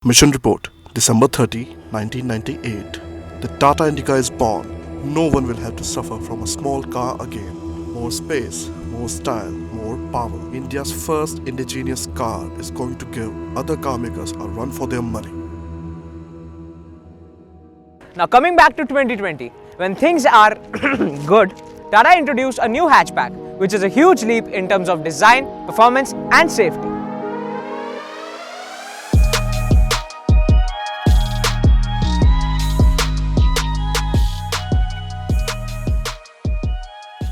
Mission Report, December 30, 1998. The Tata Indica is born. No one will have to suffer from a small car again. More space, more style, more power. India's first indigenous car is going to give other car makers a run for their money. Now coming back to 2020, when things are good, Tata introduced a new hatchback, which is a huge leap in terms of design, performance and safety.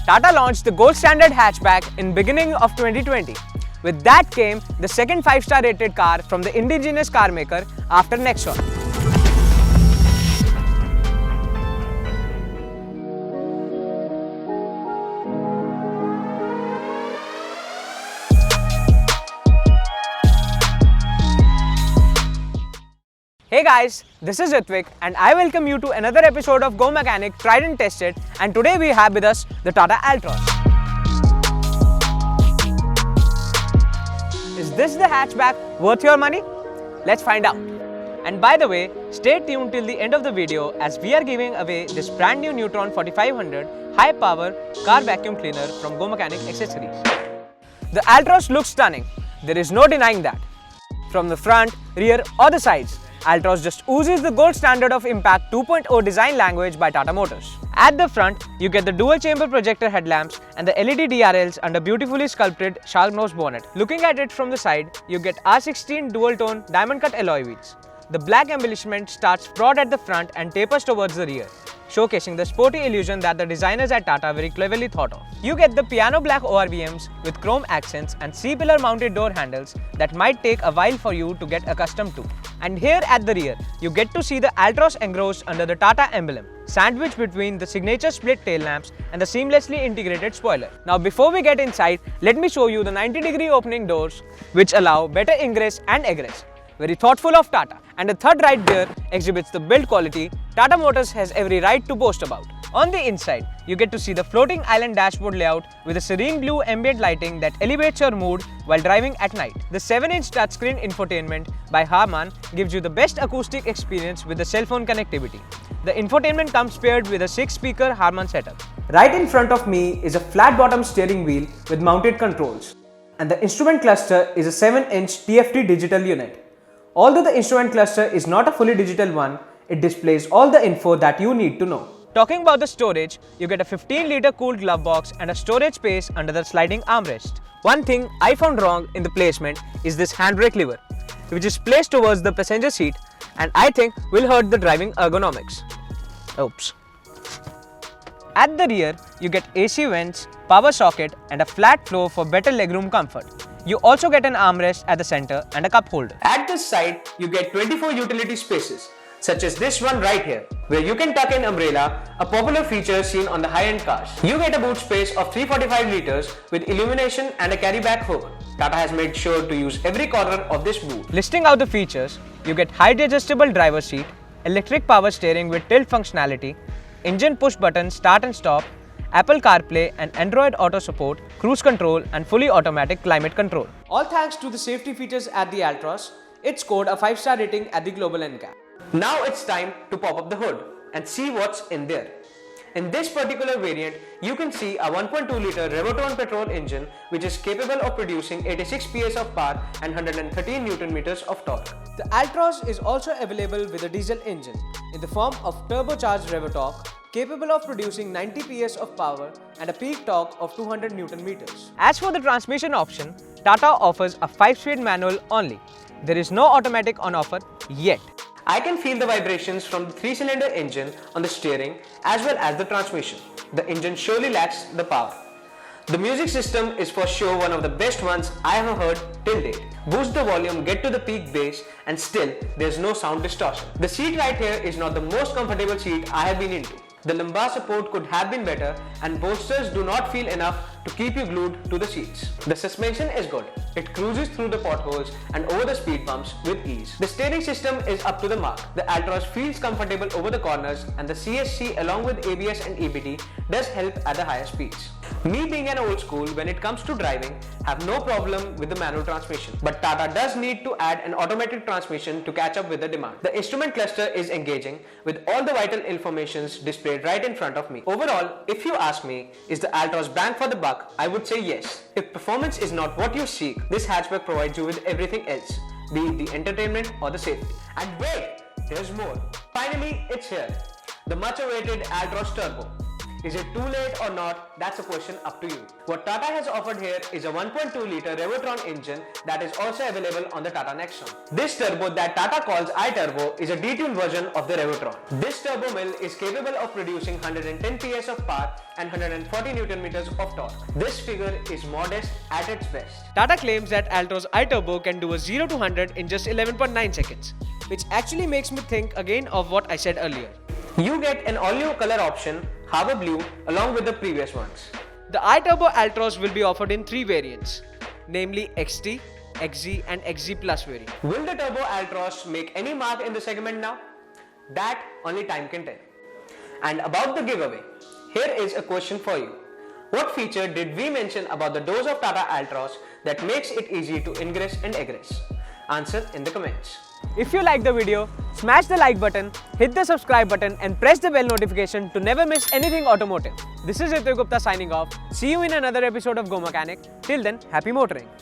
Tata launched the gold standard hatchback in beginning of 2020. With that came the second 5-star rated car from the indigenous car maker after Nexon. Hey guys, this is Ritvik and I welcome you to another episode of Go Mechanic Tried and Tested, and today we have with us the Tata Altroz. Is this the hatchback worth your money? Let's find out. And by the way, stay tuned till the end of the video as we are giving away this brand new Neutron 4500 high power car vacuum cleaner from Go Mechanic Accessories. The Altroz looks stunning, there is no denying that. From the front, rear or the sides, Altroz just oozes the gold standard of Impact 2.0 design language by Tata Motors. At the front, you get the dual chamber projector headlamps and the LED DRLs under beautifully sculpted shark nose bonnet. Looking at it from the side, you get R16 dual tone diamond cut alloy wheels. The black embellishment starts broad at the front and tapers towards the rear, showcasing the sporty illusion that the designers at Tata very cleverly thought of. You get the piano black ORVMs with chrome accents and C-pillar mounted door handles that might take a while for you to get accustomed to. And here at the rear, you get to see the Altroz engrossed under the Tata emblem, sandwiched between the signature split tail lamps and the seamlessly integrated spoiler. Now before we get inside, let me show you the 90-degree opening doors which allow better ingress and egress. Very thoughtful of Tata. And the third right there exhibits the build quality Tata Motors has every right to boast about. On the inside, you get to see the floating island dashboard layout with a serene blue ambient lighting that elevates your mood while driving at night. The 7-inch touchscreen infotainment by Harman gives you the best acoustic experience with the cell phone connectivity. The infotainment comes paired with a 6-speaker Harman setup. Right in front of me is a flat-bottom steering wheel with mounted controls. And the instrument cluster is a 7-inch TFT digital unit. Although the instrument cluster is not a fully digital one, it displays all the info that you need to know. Talking about the storage, you get a 15-liter cooled glove box and a storage space under the sliding armrest. One thing I found wrong in the placement is this handbrake lever, which is placed towards the passenger seat and I think will hurt the driving ergonomics. Oops. At the rear, you get AC vents, power socket and a flat floor for better legroom comfort. You also get an armrest at the center and a cup holder. At this side, you get 24 utility spaces, such as this one right here, where you can tuck in umbrella, a popular feature seen on the high-end cars. You get a boot space of 345 liters with illumination and a carry-back hook. Tata has made sure to use every corner of this boot. Listing out the features, you get height-adjustable driver's seat, electric power steering with tilt functionality, engine push-button start and stop, Apple CarPlay and Android Auto support, cruise control and fully automatic climate control. All thanks to the safety features at the Altroz, it scored a 5-star rating at the Global NCAP. Now it's time to pop up the hood and see what's in there. In this particular variant, you can see a 1.2-liter Revoton petrol engine which is capable of producing 86 PS of power and 113 Nm of torque. The Altroz is also available with a diesel engine in the form of turbocharged Revotorque, capable of producing 90 PS of power and a peak torque of 200 Nm. As for the transmission option, Tata offers a 5-speed manual only. There is no automatic on offer yet. I can feel the vibrations from the 3-cylinder engine on the steering as well as the transmission. The engine surely lacks the power. The music system is for sure one of the best ones I have heard till date. Boost the volume, get to the peak bass and still there's no sound distortion. The seat right here is not the most comfortable seat I have been into. The lumbar support could have been better and bolsters do not feel enough to keep you glued to the seats. The suspension is good. It cruises through the potholes and over the speed bumps with ease. The steering system is up to the mark. The Altroz feels comfortable over the corners and the CSC along with ABS and EBD does help at the higher speeds. Me being an old school when it comes to driving, have no problem with the manual transmission. But Tata does need to add an automatic transmission to catch up with the demand. The instrument cluster is engaging with all the vital informations displayed right in front of me. Overall, if you ask me, is the Altroz bang for the buck? I would say yes. If performance is not what you seek, this hatchback provides you with everything else, be it the entertainment or the safety. And wait, there's more. Finally, it's here. The much awaited Altroz Turbo. Is it too late or not? That's a question up to you. What Tata has offered here is a 1.2 litre Revotron engine that is also available on the Tata Nexon. This turbo that Tata calls iTurbo is a detuned version of the Revotron. This turbo mill is capable of producing 110 PS of power and 140 Newton meters of torque. This figure is modest at its best. Tata claims that Altroz iTurbo can do a 0 to 100 in just 11.9 seconds, which actually makes me think again of what I said earlier. You get an all-new color option, Harbor Blue, along with the previous ones. The iTurbo Altroz will be offered in 3 variants, namely XT, XZ and XZ Plus variant. Will the Turbo Altroz make any mark in the segment now? That only time can tell. And about the giveaway, here is a question for you. What feature did we mention about the doors of Tata Altroz that makes it easy to ingress and egress? Answer in the comments. If you like the video, smash the like button, hit the subscribe button and press the bell notification to never miss anything automotive. This is Ritu Gupta signing off. See you in another episode of Go Mechanic. Till then, happy motoring.